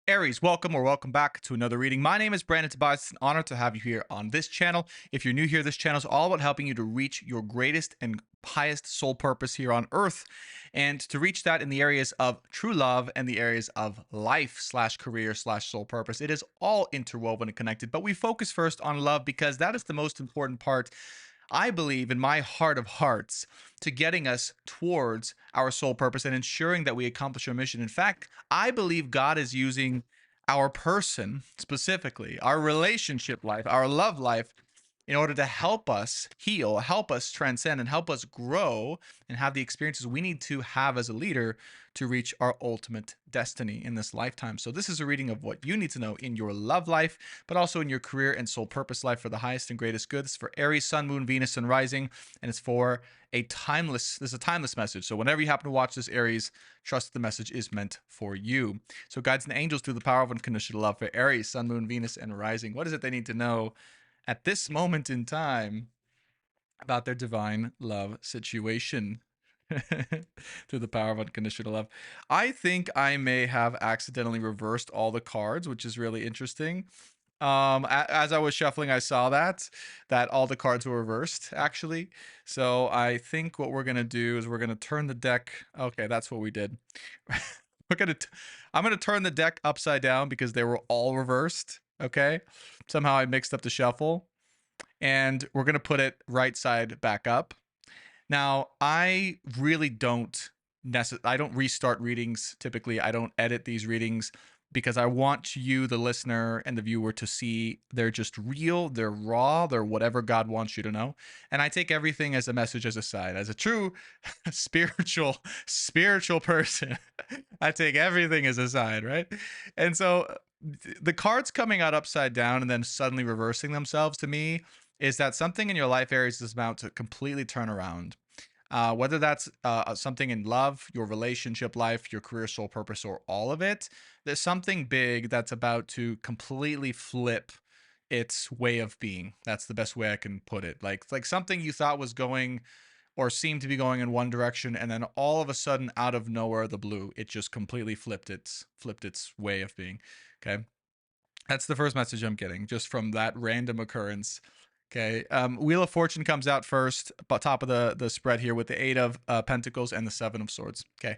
Aries, welcome or welcome back to another reading. My name is Brandon Tobias. It's an honor to have you here on this channel. If you're new here, this channel is all about helping you to reach your greatest and highest soul purpose here on earth, and to reach that in the areas of true love and the areas of life slash career slash soul purpose. It is all interwoven and connected, but we focus first on love because that is the most important part, I believe, in my heart of hearts, to getting us towards our soul purpose and ensuring that we accomplish our mission. In fact, I believe God is using our person, specifically our relationship life, our love life, in order to help us heal, help us transcend, and help us grow and have the experiences we need to have as a leader to reach our ultimate destiny in this lifetime. So, this is a reading of what you need to know in your love life, but also in your career and soul purpose life for the highest and greatest good. This is for Aries, Sun, Moon, Venus, and Rising, and it's for this is a timeless message. So, whenever you happen to watch this, Aries, trust the message is meant for you. So, guides and angels through the power of unconditional love for Aries, Sun, Moon, Venus, and Rising. What is it they need to know at this moment in time about their divine love situation? Through the power of unconditional love. I think I may have accidentally reversed all the cards, which is really interesting. As I was shuffling, I saw that all the cards were reversed, actually. So I think what we're gonna do is we're gonna turn the deck. Okay, that's what we did. we're gonna I'm gonna turn the deck upside down because they were all reversed. Okay, somehow I mixed up the shuffle, and we're gonna put it right side back up. Now, I really don't I don't restart readings typically. I don't edit these readings because I want you, the listener and the viewer, to see they're just real, they're raw, they're whatever God wants you to know. And I take everything as a message, as a side. As a true spiritual person, I take everything as a side, right? And so the cards coming out upside down and then suddenly reversing themselves, to me, is that something in your life, Aries, is about to completely turn around. Whether that's something in love, your relationship life, your career, soul purpose, or all of it, there's something big that's about to completely flip its way of being. That's the best way I can put it. Like something you thought was going or seemed to be going in one direction, and then all of a sudden, out of nowhere, the blue, it just completely flipped its way of being. Okay, that's the first message I'm getting just from that random occurrence. Okay. Wheel of Fortune comes out first, but top of the spread here with the Eight of Pentacles and the Seven of Swords. Okay.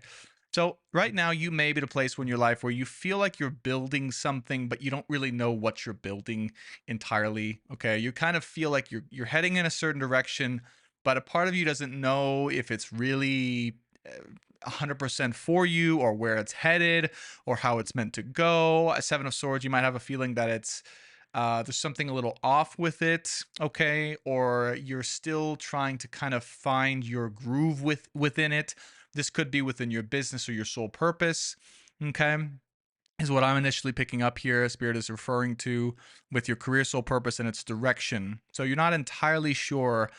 So right now you may be at a place in your life where you feel like you're building something, but you don't really know what you're building entirely. Okay. You kind of feel like you're heading in a certain direction, but a part of you doesn't know if it's really 100% for you, or where it's headed, or how it's meant to go. A Seven of Swords, you might have a feeling that it's there's something a little off with it, okay, or you're still trying to kind of find your groove within it. This could be within your business or your soul purpose, okay, is what I'm initially picking up here. Spirit is referring to with your career, soul purpose, and its direction. So you're not entirely sure.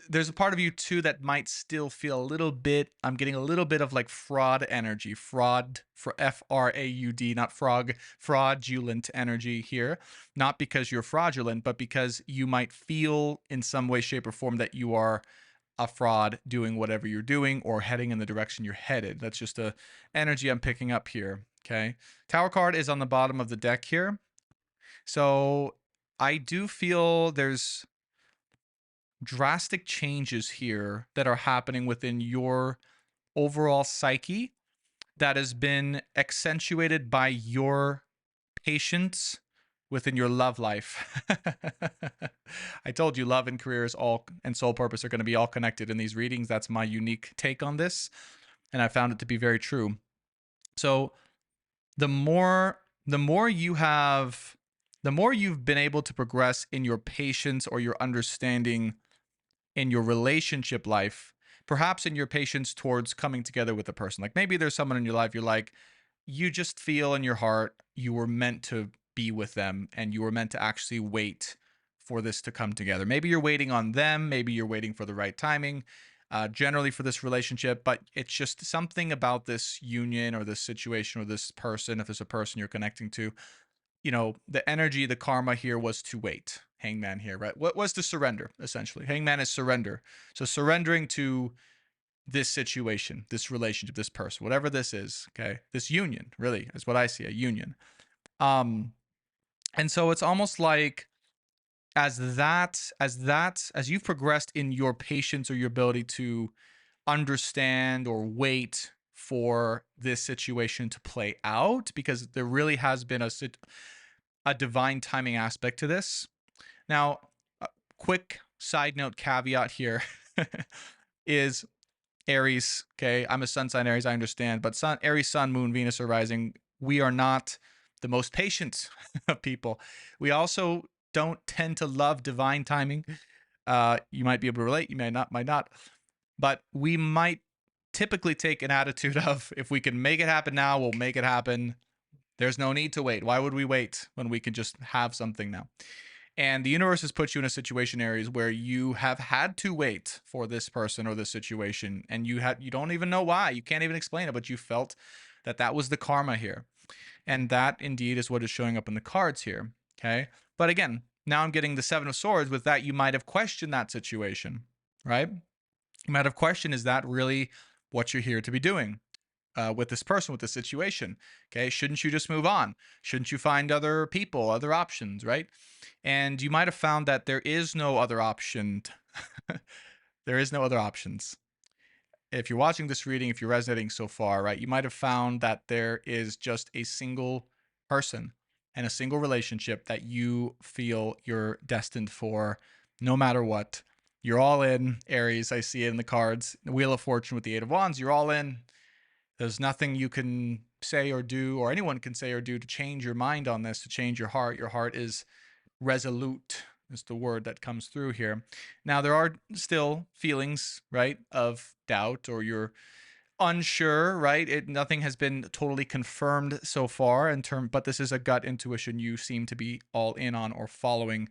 There's a part of you too that might still feel a little bit, I'm getting a little bit of like fraud energy, fraud, for FRAUD, not frog, fraudulent energy here. Not because you're fraudulent, but because you might feel in some way, shape, or form that you are a fraud doing whatever you're doing or heading in the direction you're headed. That's just a energy I'm picking up here. Okay. Tower card is on the bottom of the deck here. So I do feel there's drastic changes here that are happening within your overall psyche that has been accentuated by your patience within your love life. I told you love and career is all, and soul purpose are going to be all connected in these readings. That's my unique take on this, and I found it to be very true. So the more the more you have the more you've been able to progress in your patience or your understanding in your relationship life, perhaps in your patience towards coming together with a person. Like maybe there's someone in your life you're like, you just feel in your heart you were meant to be with them and you were meant to actually wait for this to come together. Maybe you're waiting on them, maybe you're waiting for the right timing, generally for this relationship, but it's just something about this union or this situation or this person, if there's a person you're connecting to, the energy, the karma here was to wait. Hangman here, right? What was to surrender, essentially? Hangman is surrender. So surrendering to this situation, this relationship, this person, whatever this is, okay? This union, really, is what I see, a union. Um, and so it's almost like as you've progressed in your patience or your ability to understand or wait for this situation to play out, because there really has been a divine timing aspect to this. Now, a quick side note caveat here is Aries. Okay, I'm a sun sign Aries, I understand, but Aries, sun, moon, Venus, or rising, we are not the most patient of people. We also don't tend to love divine timing. You might be able to relate, you might not, but we might typically take an attitude of, if we can make it happen now, we'll make it happen. There's no need to wait. Why would we wait when we can just have something now? And the universe has put you in a situation, Aries, where you have had to wait for this person or this situation, and you don't even know why. You can't even explain it, but you felt that that was the karma here, and that indeed is what is showing up in the cards here. Okay, but again, now I'm getting the Seven of Swords. With that, you might have questioned that situation, right? You might have questioned, is that really what you're here to be doing? With this person, with this situation. Okay, shouldn't you just move on? Shouldn't you find other people, other options, right? And you might have found that there is no other option. There is no other options. If you're watching this reading, if you're resonating so far, right, you might have found that there is just a single person and a single relationship that you feel you're destined for, no matter what. You're all in, Aries. I see it in the cards. The Wheel of Fortune with the Eight of Wands. You're all in. There's nothing you can say or do, or anyone can say or do, to change your mind on this, to change your heart. Your heart is resolute, is the word that comes through here. Now, there are still feelings, right, of doubt, or you're unsure, right? Nothing has been totally confirmed so far but this is a gut intuition you seem to be all in on or following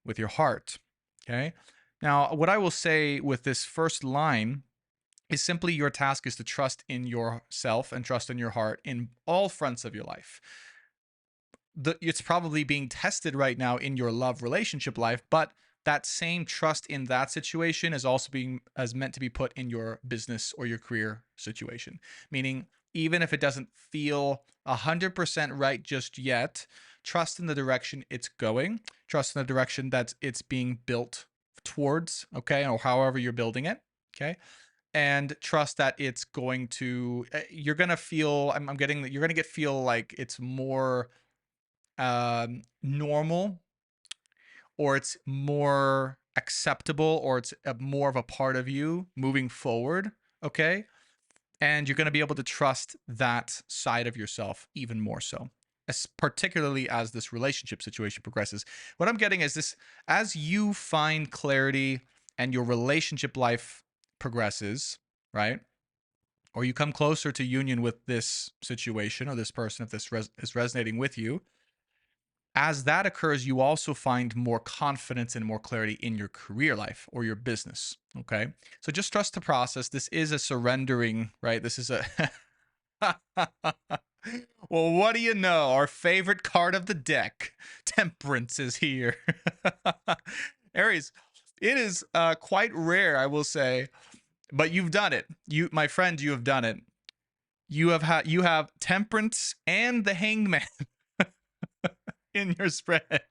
with your heart. Okay. Now, what I will say with this first line is simply, your task is to trust in yourself and trust in your heart in all fronts of your life. It's probably being tested right now in your love relationship life, but that same trust in that situation is also meant to be put in your business or your career situation. Meaning, even if it doesn't feel 100% right just yet, trust in the direction it's going, trust in the direction that it's being built towards, okay, or however you're building it, okay, and trust that it's going to, you're gonna feel, I'm getting that you're gonna feel like it's more normal, or it's more acceptable, or it's more of a part of you moving forward, okay? And you're going to be able to trust that side of yourself even more so, particularly as this relationship situation progresses. What I'm getting is this: as you find clarity and your relationship life progresses, right? Or you come closer to union with this situation or this person, if this is resonating with you, as that occurs, you also find more confidence and more clarity in your career life or your business. Okay. So just trust the process. This is a surrendering, right? This is a. Well, what do you know? Our favorite card of the deck, Temperance, is here. Aries, it is quite rare, I will say, but you've done it. My friend, you have done it. You have Temperance and the Hangman in your spread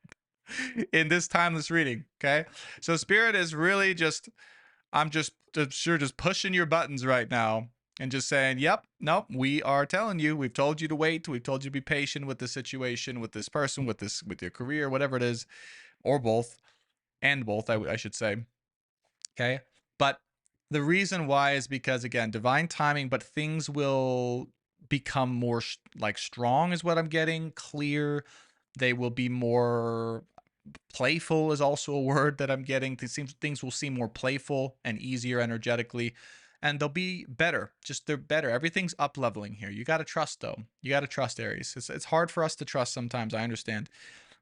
in this timeless reading. Okay. So Spirit is really just, I'm just sure just pushing your buttons right now and just saying, yep, nope, we are telling you, we've told you to wait. We've told you to be patient with the situation, with this person, with your career, whatever it is, or both, and both, I should say. Okay. But the reason why is because, again, divine timing, but things will become more like strong, is what I'm getting, clear. They will be more playful, is also a word that I'm getting. Things will seem more playful and easier energetically, and they'll be better. Just, they're better. Everything's up leveling here. You got to trust, though. You got to trust, Aries. It's hard for us to trust sometimes, I understand.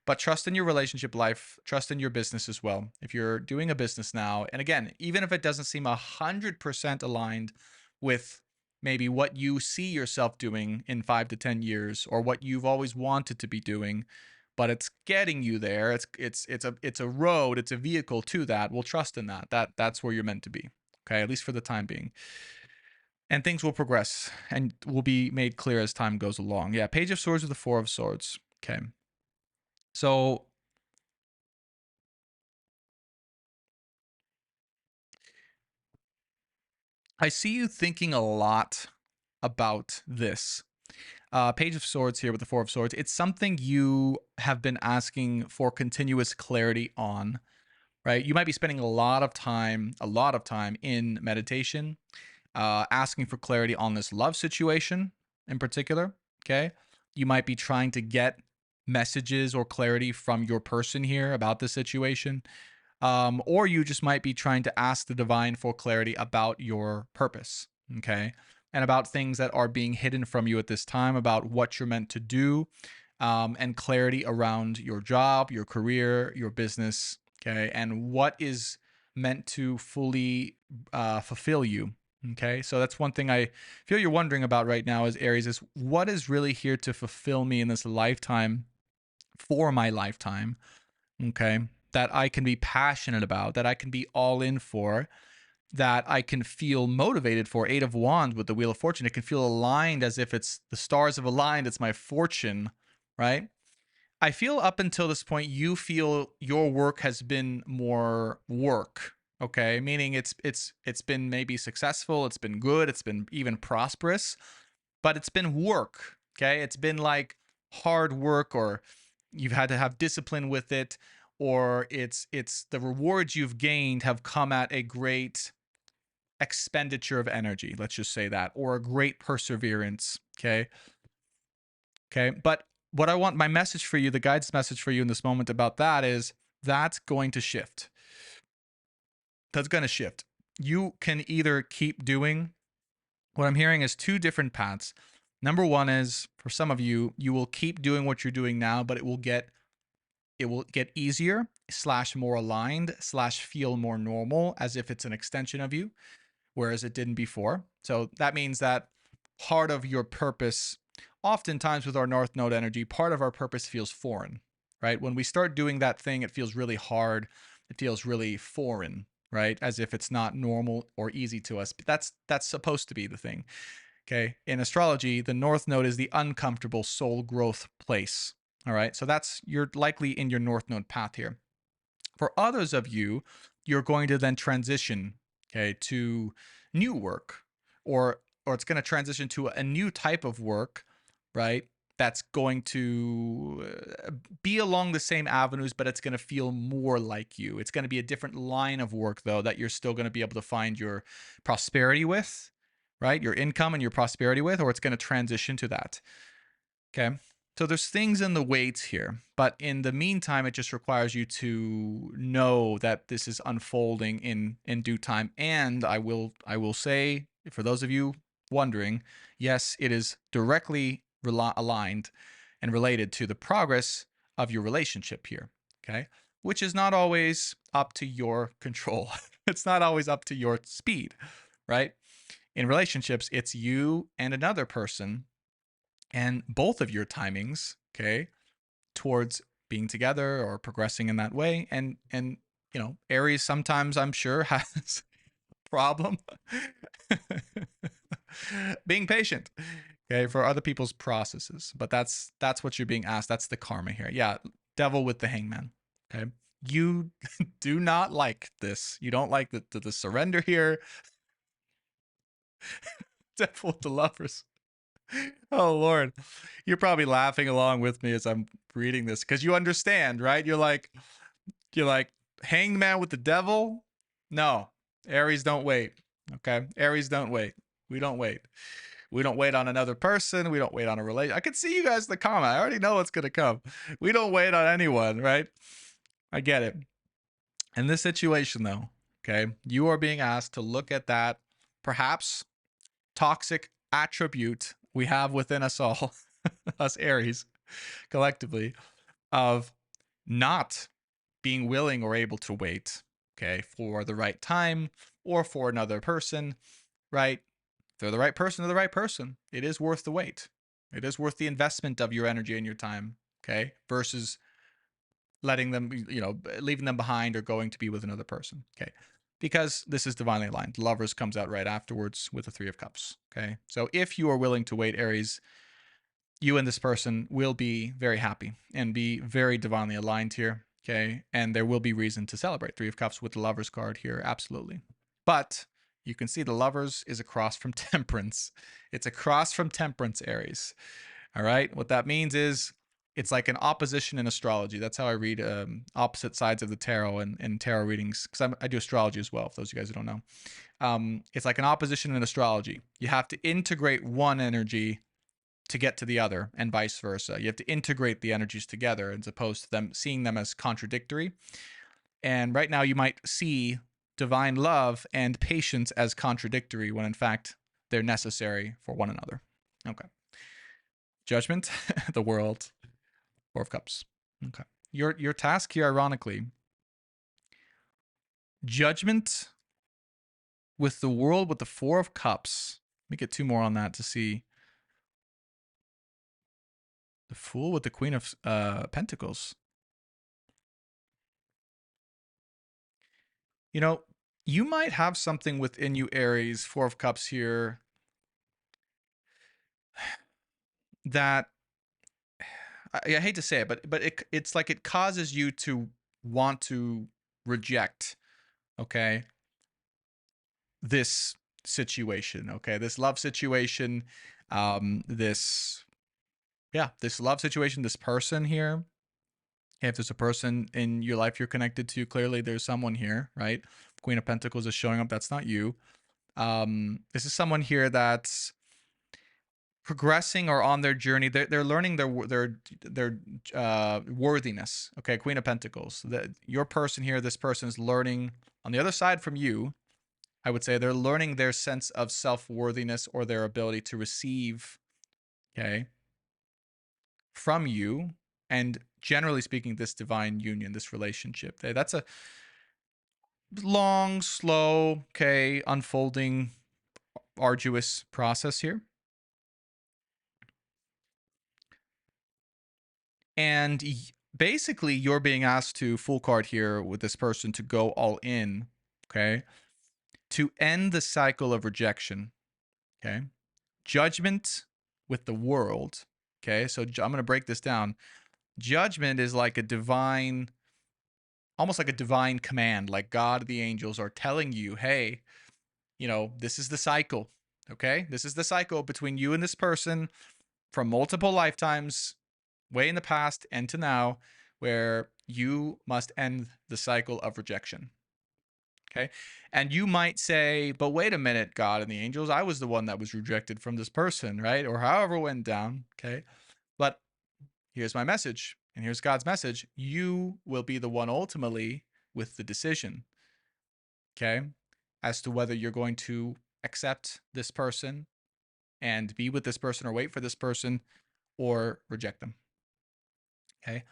But trust in your relationship life, trust in your business as well. If you're doing a business now, and again, even if it doesn't seem 100% aligned with maybe what you see yourself doing in 5 to 10 years, or what you've always wanted to be doing, but it's getting you there. It's a road, it's a vehicle to that. We'll trust in that. That's where you're meant to be. Okay, at least for the time being. And things will progress and will be made clear as time goes along. Yeah, Page of Swords with the Four of Swords. Okay. So I see you thinking a lot about this. Page of Swords here with the Four of Swords. It's something you have been asking for continuous clarity on, right? You might be spending a lot of time in meditation, asking for clarity on this love situation in particular. Okay. You might be trying to get messages or clarity from your person here about the situation. Or you just might be trying to ask the divine for clarity about your purpose, okay? And about things that are being hidden from you at this time, about what you're meant to do, and clarity around your job, your career, your business, okay? And what is meant to fully fulfill you, okay? So that's one thing I feel you're wondering about right now as Aries is what is really here to fulfill me in this lifetime for my lifetime, okay, that I can be passionate about, that I can be all in for, that I can feel motivated for. Eight of Wands with the Wheel of Fortune, it can feel aligned as if it's the stars have aligned, it's my fortune, right? I feel up until this point, you feel your work has been more work, okay? Meaning it's been maybe successful, it's been good, it's been even prosperous, but it's been work, okay? It's been like hard work, or you've had to have discipline with it, or it's the rewards you've gained have come at a great expenditure of energy, let's just say that, or a great perseverance, okay? Okay, but what I want, my message for you, the guide's message for you in this moment about that is that's going to shift. That's going to shift. You can either keep doing, what I'm hearing is two different paths. Number one is for some of you, you will keep doing what you're doing now, but it will get easier slash more aligned slash feel more normal as if it's an extension of you, whereas it didn't before. So that means that part of your purpose, oftentimes with our North Node energy, part of our purpose feels foreign, right? When we start doing that thing, it feels really hard. It feels really foreign, right? As if it's not normal or easy to us. But that's supposed to be the thing. Okay. In astrology, the North Node is the uncomfortable soul growth place. All right. So you're likely in your North Node path here. For others of you, you're going to then transition, okay, to new work, or it's going to transition to a new type of work, right? That's going to be along the same avenues, but it's going to feel more like you. It's going to be a different line of work, though, that you're still going to be able to find your prosperity with, right? Your income and your prosperity with, or it's going to transition to that. Okay. So there's things in the weights here, but in the meantime, it just requires you to know that this is unfolding in due time. And I will say, for those of you wondering, yes, it is directly aligned and related to the progress of your relationship here. Okay. Which is not always up to your control. It's not always up to your speed, right? In relationships, it's you and another person, and both of your timings, okay, towards being together or progressing in that way. And Aries sometimes, I'm sure, has a problem being patient, okay, for other people's processes. But that's what you're being asked. That's the karma here. Yeah, devil with the hangman. Okay. You do not like this. You don't like the surrender here. Devil with the lovers. Oh Lord, you're probably laughing along with me as I'm reading this because you understand, right? You're like hanged man with the devil. No, Aries don't wait. Okay, Aries don't wait. We don't wait. We don't wait on another person. We don't wait on a relation. I can see you guys in the comment. I already know what's gonna come. We don't wait on anyone, right? I get it. In this situation, though, okay, you are being asked to look at that perhaps toxic attribute we have within us all, us Aries, collectively, of not being willing or able to wait, okay, for the right time or for another person, right? If they're the right person, they're the right person. It is worth the wait. It is worth the investment of your energy and your time, okay, versus letting them, leaving them behind or going to be with another person, okay? Because this is divinely aligned. Lovers comes out right afterwards with the Three of Cups, okay? So if you are willing to wait, Aries, you and this person will be very happy and be very divinely aligned here. Okay. And there will be reason to celebrate. Three of Cups with the Lovers card here. Absolutely. But you can see the Lovers is across from Temperance. It's across from Temperance, Aries. All right. What that means is it's like an opposition in astrology. That's how I read opposite sides of the tarot and tarot readings, because I do astrology as well, for those of you guys who don't know. It's like an opposition in astrology. You have to integrate one energy to get to the other, and vice versa. You have to integrate the energies together as opposed to them seeing them as contradictory. And right now, you might see divine love and patience as contradictory when in fact they're necessary for one another. Okay. Judgment, the world, Four of Cups. Okay. Your task here, ironically, Judgment with the world with the Four of Cups. Let me get two more on that to see. The Fool with the Queen of Pentacles. You know, you might have something within you, Aries, Four of Cups here, that I hate to say it, but it's like it causes you to want to reject, okay, this situation, okay, this love situation, this this love situation, this person here. If there's a person in your life you're connected to, clearly there's someone here, right? Queen of Pentacles is showing up. That's not you. This is someone here that's progressing or on their journey. They're learning their worthiness. Okay, Queen of Pentacles. Your person here, this person is learning on the other side from you. I would say they're learning their sense of self-worthiness or their ability to receive, okay, from you, and generally speaking, this divine union, this relationship. That's a long, slow, okay, unfolding, arduous process here. And basically, you're being asked to full card here with this person to go all in, okay, to end the cycle of rejection, okay? Judgment with the world, okay? So I'm going to break this down. Judgment is like a divine, almost like a divine command, like God, the angels are telling you, hey, this is the cycle, okay? This is the cycle between you and this person from multiple lifetimes, way in the past and to now, where you must end the cycle of rejection. Okay. And you might say, but wait a minute, God and the angels, I was the one that was rejected from this person, right? Or however it went down. Okay. But here's my message. And here's God's message. You will be the one ultimately with the decision. Okay. As to whether you're going to accept this person and be with this person or wait for this person or reject them. Okay.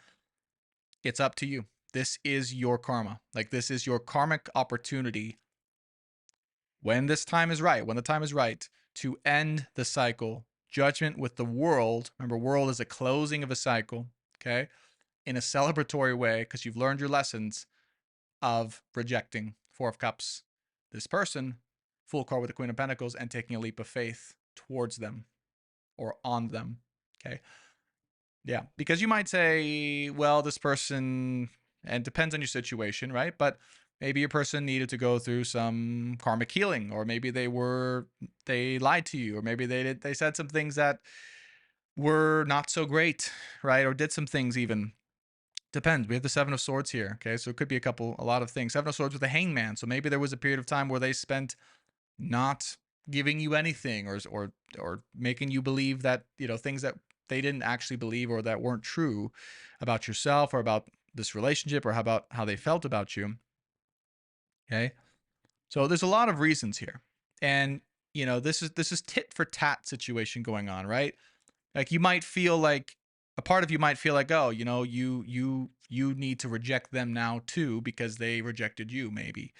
It's up to you. This is your karma. Like, this is your karmic opportunity when this time is right, when the time is right, to end the cycle. Judgment with the world. Remember, world is a closing of a cycle, okay? In a celebratory way, because you've learned your lessons of rejecting Four of Cups, this person, full card with the Queen of Pentacles, and taking a leap of faith towards them or on them, okay? Yeah, because you might say, well, this person, and it depends on your situation, right? But maybe your person needed to go through some karmic healing, or maybe they lied to you, or maybe they said some things that were not so great, right? Or did some things even. Depends. We have the Seven of Swords here, okay? So it could be a lot of things. Seven of Swords with a Hangman. So maybe there was a period of time where they spent not giving you anything, or making you believe that, things that they didn't actually believe or that weren't true about yourself or about this relationship or about how they felt about you. Okay? So there's a lot of reasons here. And this is tit for tat situation going on, right? Like, you might feel like a part of you might feel like, oh, you need to reject them now too because they rejected you, maybe,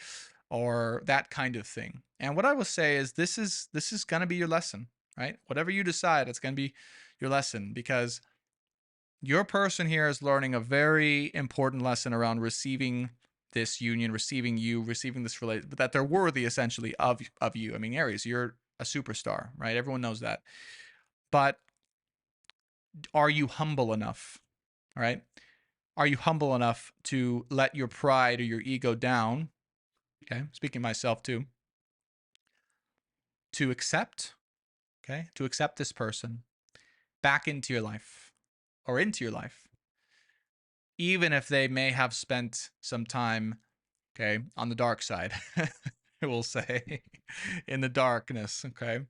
or that kind of thing. And what I will say is this is going to be your lesson, right? Whatever you decide, it's going to be your lesson, because your person here is learning a very important lesson around receiving this union, receiving you, receiving this relate, that they're worthy essentially of you. I mean, Aries, you're a superstar, right? Everyone knows that. But Are you humble enough? All right. Are you humble enough to let your pride or your ego down? Okay. Speaking myself too, to accept, okay, to accept this person back into your life or into your life, even if they may have spent some time, okay, on the dark side, we'll say, in the darkness, okay?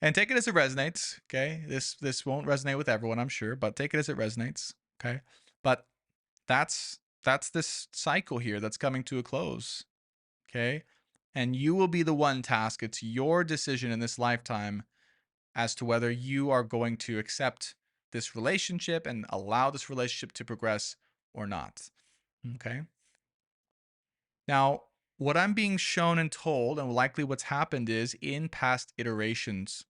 And take it as it resonates, okay? This won't resonate with everyone, I'm sure, but take it as it resonates, okay? But that's this cycle here that's coming to a close, okay? And you will be the one task. It's your decision in this lifetime as to whether you are going to accept this relationship and allow this relationship to progress or not. Okay. Now, what I'm being shown and told, and likely what's happened, is in past iterations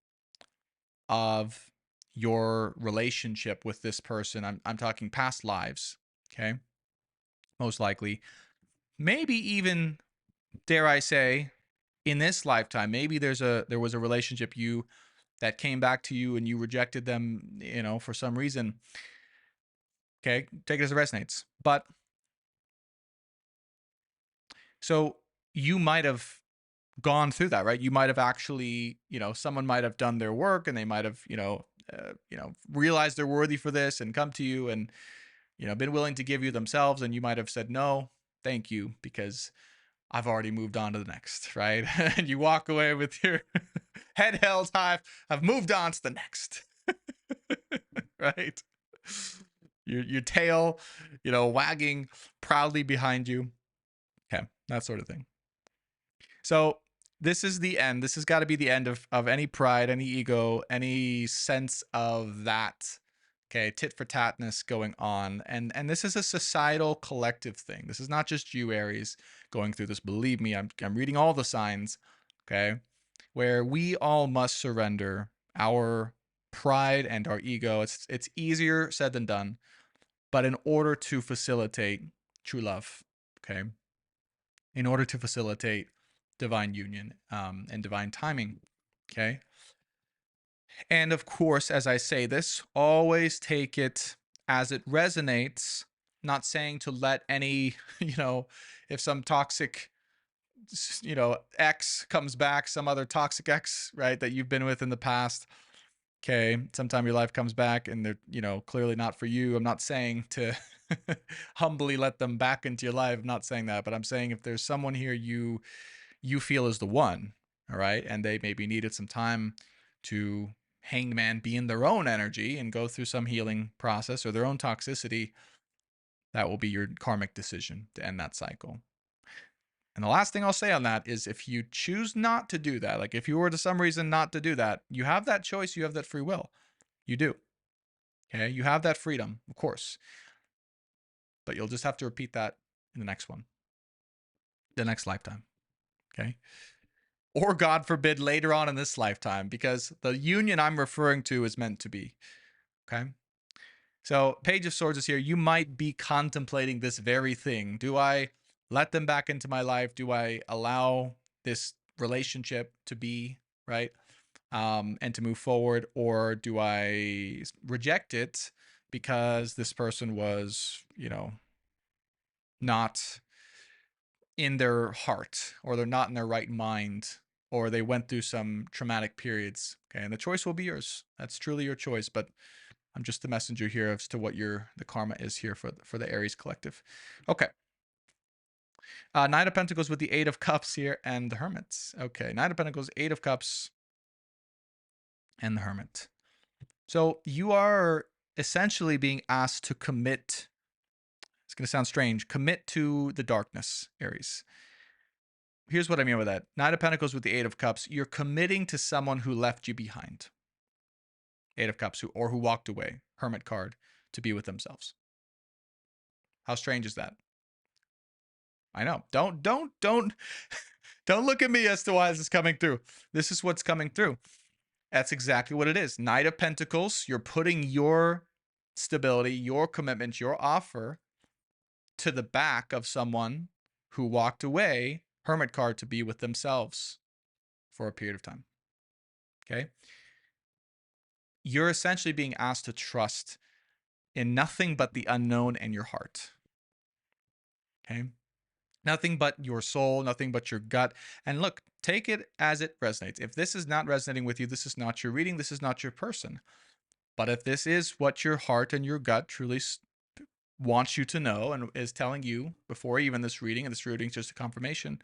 of your relationship with this person, I'm talking past lives, okay? Most likely. Maybe even, dare I say, in this lifetime, maybe there was a relationship you that came back to you and you rejected them, for some reason. Okay, take it as it resonates. But so you might have gone through that, right? You might have actually, someone might have done their work and they might have, realized they're worthy for this and come to you and, been willing to give you themselves. And you might have said, no, thank you, because I've already moved on to the next, right? And you walk away with your head held high. I've moved on to the next, right? Your tail, wagging proudly behind you. Okay, that sort of thing. So this is the end. This has got to be the end of any pride, any ego, any sense of that. Okay, tit for tatness going on, and this is a societal collective thing. This is not just you, Aries, going through this. Believe me, I'm reading all the signs. Okay, where we all must surrender our pride and our ego. It's easier said than done, but in order to facilitate true love, okay, in order to facilitate divine union and divine timing, okay. And of course, as I say this, always take it as it resonates. Not saying to let any, if some toxic, ex comes back, some other toxic ex, right, that you've been with in the past, okay, sometime your life comes back and they're, clearly not for you. I'm not saying to humbly let them back into your life. I'm not saying that, but I'm saying if there's someone here you feel is the one, all right, and they maybe needed some time to hanged man be in their own energy and go through some healing process or their own toxicity, that will be your karmic decision to end that cycle. And the last thing I'll say on that is if you choose not to do that, like if you were to some reason not to do that, you have that choice, you have that free will. You do. Okay, you have that freedom, of course. But you'll just have to repeat that in the next one, the next lifetime. Okay. Or God forbid later on in this lifetime, because the union I'm referring to is meant to be. Okay. So, Page of Swords is here. You might be contemplating this very thing. Do I let them back into my life? Do I allow this relationship to be, right? And to move forward? Or do I reject it because this person was, not in their heart, or they're not in their right mind, or they went through some traumatic periods? Okay. And the choice will be yours. That's truly your choice. But I'm just the messenger here as to what the karma is here for the Aries collective. Okay. Knight of Pentacles with the Eight of Cups here and the Hermit. Okay, Knight of Pentacles, Eight of Cups, and the Hermit. So you are essentially being asked to commit. It's going to sound strange. Commit to the darkness, Aries. Here's what I mean by that. Knight of Pentacles with the Eight of Cups. You're committing to someone who left you behind. Eight of Cups, who walked away. Hermit card, to be with themselves. How strange is that? I know. Don't look at me as to why this is coming through. This is what's coming through. That's exactly what it is. Knight of Pentacles, you're putting your stability, your commitment, your offer to the back of someone who walked away, Hermit card, to be with themselves for a period of time. Okay? you're essentially being asked to trust in nothing but the unknown and your heart. Okay? Nothing but your soul, nothing but your gut. And look, take it as it resonates. If this is not resonating with you, this is not your reading, this is not your person. But if this is what your heart and your gut truly wants you to know and is telling you before even this reading, and this reading is just a confirmation,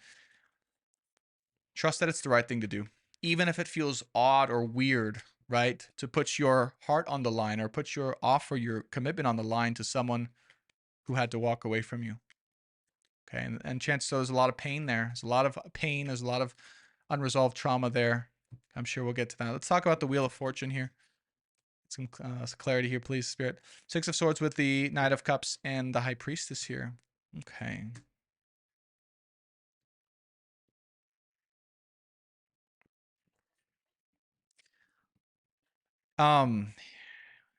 trust that it's the right thing to do. Even if it feels odd or weird, right? To put your heart on the line or put your offer, your commitment on the line to someone who had to walk away from you. Okay. And chances are there's a lot of pain there. There's a lot of pain. There's a lot of unresolved trauma there. I'm sure we'll get to that. Let's talk about the Wheel of Fortune here. Some clarity here, please, Spirit. Six of Swords with the Knight of Cups and the High Priestess here. Okay.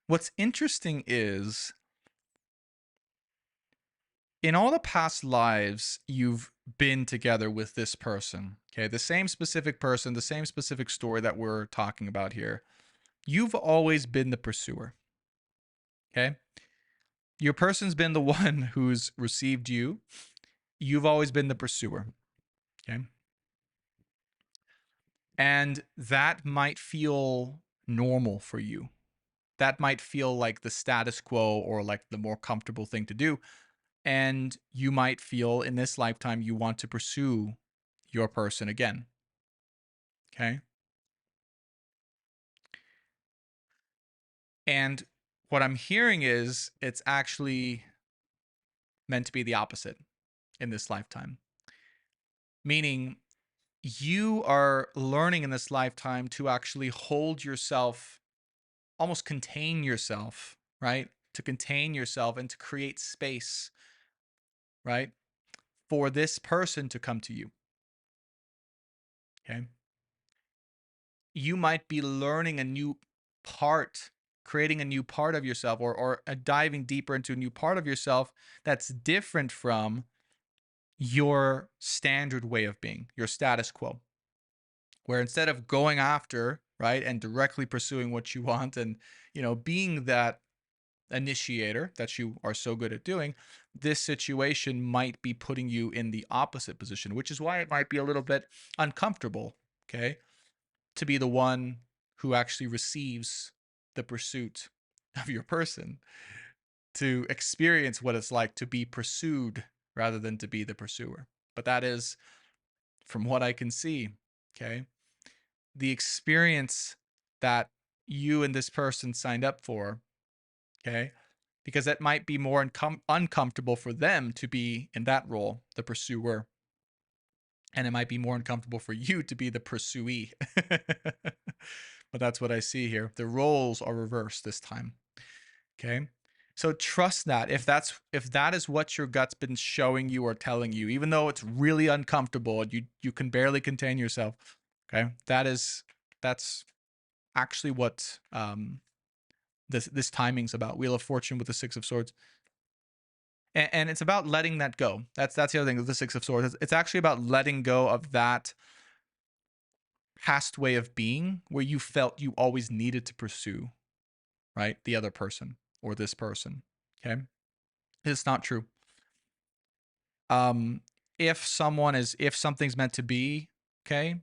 What's interesting is in all the past lives you've been together with this person, okay, the same specific person, the same specific story that we're talking about here, you've always been the pursuer, okay? Your person's been the one who's received you. You've always been the pursuer, okay? And that might feel normal for you. That might feel like the status quo or like the more comfortable thing to do. And you might feel in this lifetime you want to pursue your person again. Okay. And what I'm hearing is it's actually meant to be the opposite in this lifetime. Meaning you are learning in this lifetime to actually hold yourself, almost contain yourself, right? To contain yourself and to create space, right? For this person to come to you. Okay. You might be learning a new part, creating a new part of yourself, or diving deeper into a new part of yourself that's different from your standard way of being, your status quo. Where instead of going after, right, and directly pursuing what you want and, being that initiator that you are so good at doing, this situation might be putting you in the opposite position, which is why it might be a little bit uncomfortable, okay, to be the one who actually receives the pursuit of your person, to experience what it's like to be pursued rather than to be the pursuer. But that is, from what I can see, okay, the experience that you and this person signed up for, okay, because that might be more uncomfortable for them to be in that role, the pursuer, and it might be more uncomfortable for you to be the pursuee. But that's what I see here. The roles are reversed this time. Okay. So trust that if that is what your gut's been showing you or telling you, even though it's really uncomfortable and you can barely contain yourself. Okay. That's actually what this timing's about. Wheel of Fortune with the Six of Swords. And it's about letting that go. That's the other thing with the Six of Swords. It's actually about letting go of that past way of being where you felt you always needed to pursue, right, the other person or this person. Okay. It's not true. um if something's meant to be, okay,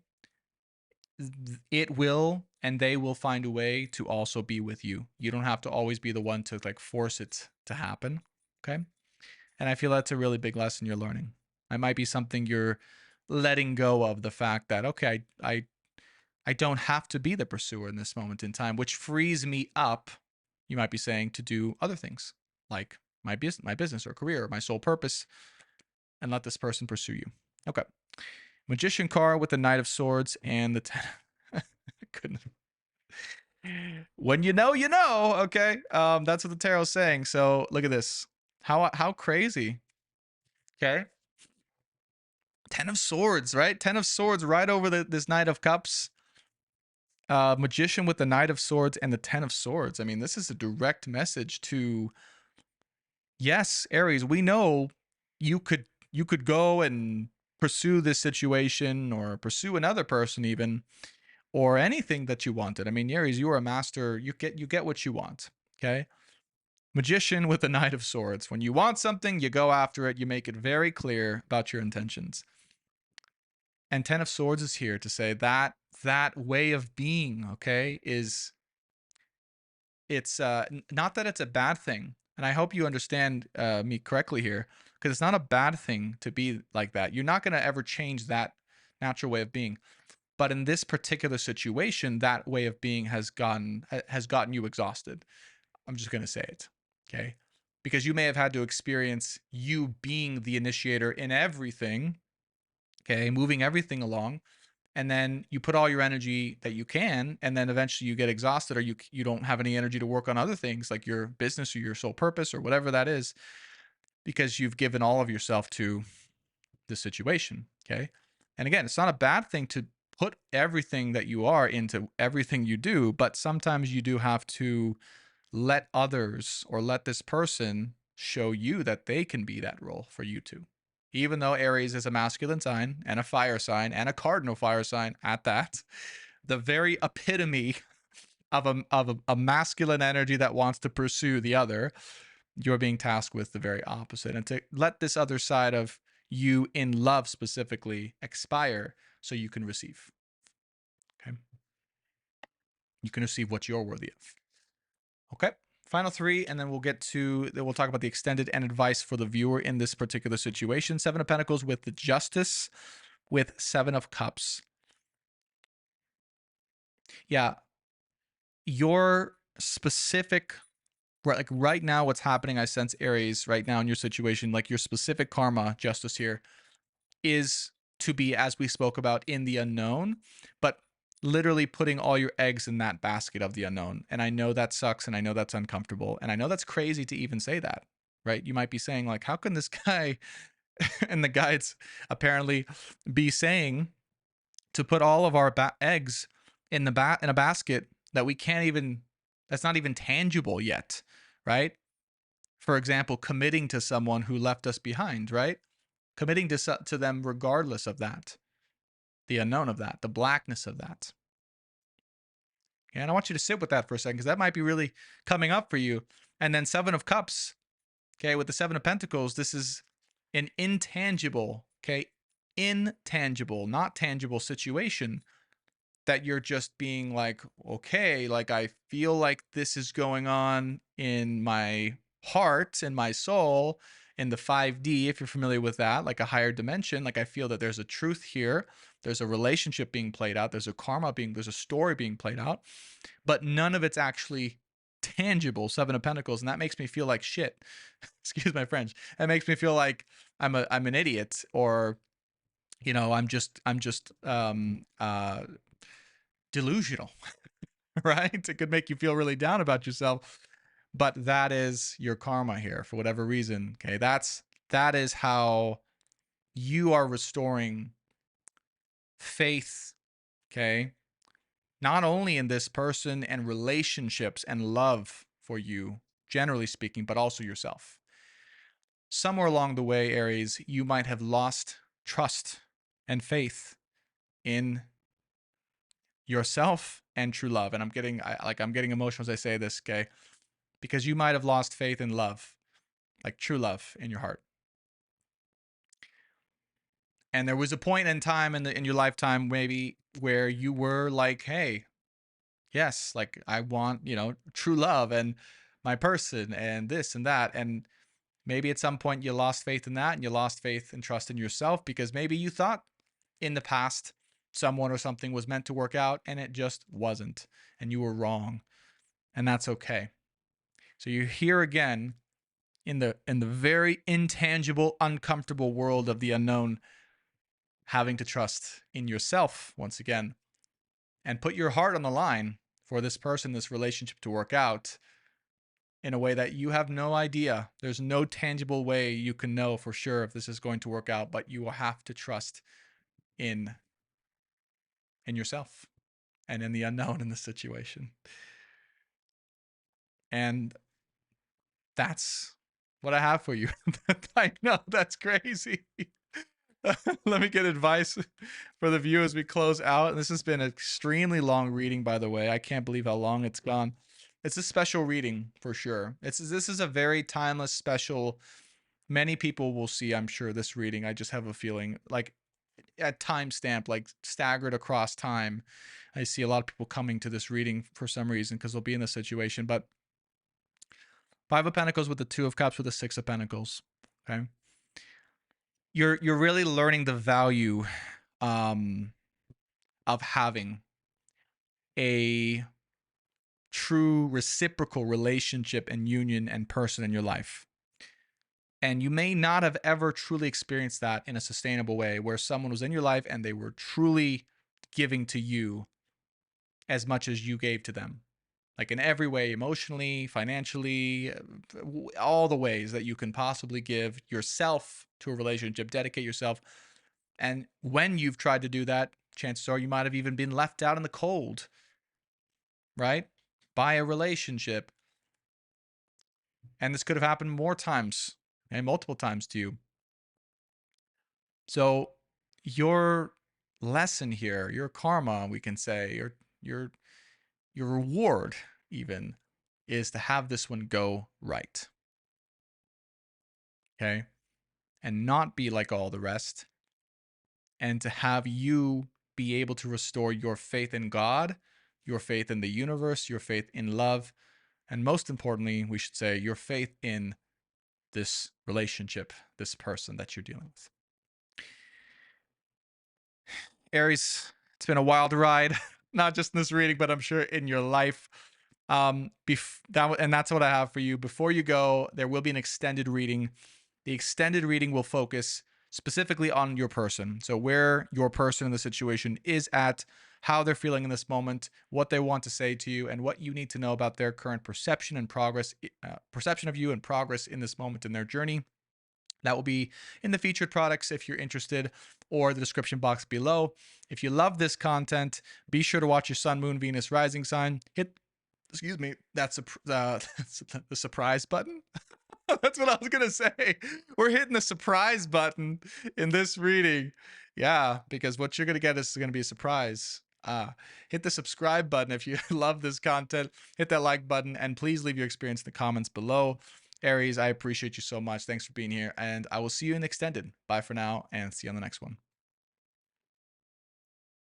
it will, and they will find a way to also be with you. You don't have to always be the one to like force it to happen. Okay. And I feel that's a really big lesson you're learning. It might be something you're letting go of, the fact that, okay, I don't have to be the pursuer in this moment in time, which frees me up, you might be saying, to do other things like my business or career or my sole purpose, and let this person pursue you. Okay. Magician card with the Knight of Swords and the ten. Couldn't. When you know, you know. Okay. That's what the tarot's saying. So look at this. How crazy. Okay. Ten of Swords, right? Ten of Swords right over this Knight of Cups. Magician with the Knight of Swords and the Ten of Swords. I mean, this is a direct message to, yes, Aries, we know you could go and pursue this situation or pursue another person even, or anything that you wanted. I mean, Aries, you are a master. You get what you want. Okay. Magician with the Knight of Swords. When you want something, you go after it. You make it very clear about your intentions. And Ten of Swords is here to say that that way of being, okay, is it's not that it's a bad thing. And I hope you understand me correctly here, because it's not a bad thing to be like that. You're not going to ever change that natural way of being. But in this particular situation, that way of being has gotten you exhausted. I'm just going to say it. Okay? Because you may have had to experience you being the initiator in everything, okay, moving everything along, and then you put all your energy that you can, and then eventually you get exhausted, or you don't have any energy to work on other things like your business or your sole purpose or whatever that is, because you've given all of yourself to the situation. Okay. And again, it's not a bad thing to put everything that you are into everything you do, but sometimes you do have to let others or let this person show you that they can be that role for you too. Even though Aries is a masculine sign and a fire sign and a cardinal fire sign at that, the very epitome of a masculine energy that wants to pursue the other, you're being tasked with the very opposite. And to let this other side of you in love specifically expire so you can receive. Okay. You can receive what you're worthy of. Okay. Final three, and then we'll talk about the extended and advice for the viewer in this particular situation. Seven of Pentacles with the Justice, with Seven of Cups. Yeah, your specific, like right now, what's happening, I sense Aries right now in your situation, like your specific karma, Justice here, is to be, as we spoke about, in the unknown, but literally putting all your eggs in that basket of the unknown. And I know that sucks, and I know that's uncomfortable, and I know that's crazy to even say that, right? You might be saying, like, how can this guy and the guides apparently be saying to put all of our eggs in in a basket that we can't even, that's not even tangible yet, right? For example, committing to someone who left us behind, right? Committing to them regardless of that, the unknown of that, the blackness of that. And I want you to sit with that for a second, because that might be really coming up for you. And then Seven of Cups, okay, with the Seven of Pentacles, this is an intangible, okay, intangible, not tangible situation that you're just being like, okay, like I feel like this is going on in my heart, in my soul, in the 5D, if you're familiar with that, like a higher dimension. Like I feel that there's a truth here, there's a relationship being played out, there's a karma there's a story being played out, but none of it's actually tangible. Seven of Pentacles, and that makes me feel like shit. Excuse my French. That makes me feel like I'm an idiot, or I'm just delusional. Right? It could make you feel really down about yourself, but that is your karma here for whatever reason. Okay, that is how you are restoring faith. Okay, not only in this person and relationships and love for you, generally speaking, but also yourself. Somewhere along the way, Aries, you might have lost trust and faith in yourself and true love. And I'm getting emotional as I say this, okay? Because you might have lost faith in love, like true love in your heart. And there was a point in time in your lifetime maybe where you were like, hey, yes, like I want, true love and my person and this and that. And maybe at some point you lost faith in that, and you lost faith and trust in yourself, because maybe you thought in the past someone or something was meant to work out and it just wasn't, and you were wrong. And that's okay. So you're here again in the very intangible, uncomfortable world of the unknown, having to trust in yourself once again, and put your heart on the line for this person, this relationship to work out in a way that you have no idea. There's no tangible way you can know for sure if this is going to work out, but you will have to trust in yourself and in the unknown in this situation. And that's what I have for you. I know that's crazy. Let me get advice for the view as we close out. This has been an extremely long reading, by the way. I can't believe how long it's gone. It's a special reading for sure. This is a very timeless, special. Many people will see, I'm sure, this reading. I just have a feeling like at timestamp, like staggered across time. I see a lot of people coming to this reading for some reason because they'll be in this situation. But Five of Pentacles with the Two of Cups with the Six of Pentacles. Okay, you're really learning the value um, of having a true reciprocal relationship and union and person in your life. And you may not have ever truly experienced that in a sustainable way where someone was in your life and they were truly giving to you as much as you gave to them. Like in every way, emotionally, financially, all the ways that you can possibly give yourself to a relationship, dedicate yourself. And when you've tried to do that, chances are you might have even been left out in the cold, right? By a relationship. And this could have happened more times and multiple times to you. So your lesson here, your karma, we can say, your reward even is to have this one go right. Okay? And not be like all the rest, and to have you be able to restore your faith in God, your faith in the universe, your faith in love, and most importantly, we should say your faith in this relationship, this person that you're dealing with. Aries, it's been a wild ride, not just in this reading, but I'm sure in your life. And that's what I have for you. Before you go, there will be an extended reading. The extended reading will focus specifically on your person. So where your person in the situation is at, how they're feeling in this moment, what they want to say to you, and what you need to know about their current perception and progress, perception of you and progress in this moment in their journey. That will be in the featured products if you're interested, or the description box below. If you love this content, be sure to watch your Sun, Moon, Venus, Rising sign. Hit, excuse me, that's the surprise button. That's what I was gonna say. We're hitting the surprise button in this reading. Yeah, because what you're gonna get is gonna be a surprise. Hit the subscribe button if you love this content. Hit that like button, and please leave your experience in the comments below. Aries, I appreciate you so much. Thanks for being here, and I will see you in extended. Bye for now, and see you on the next one.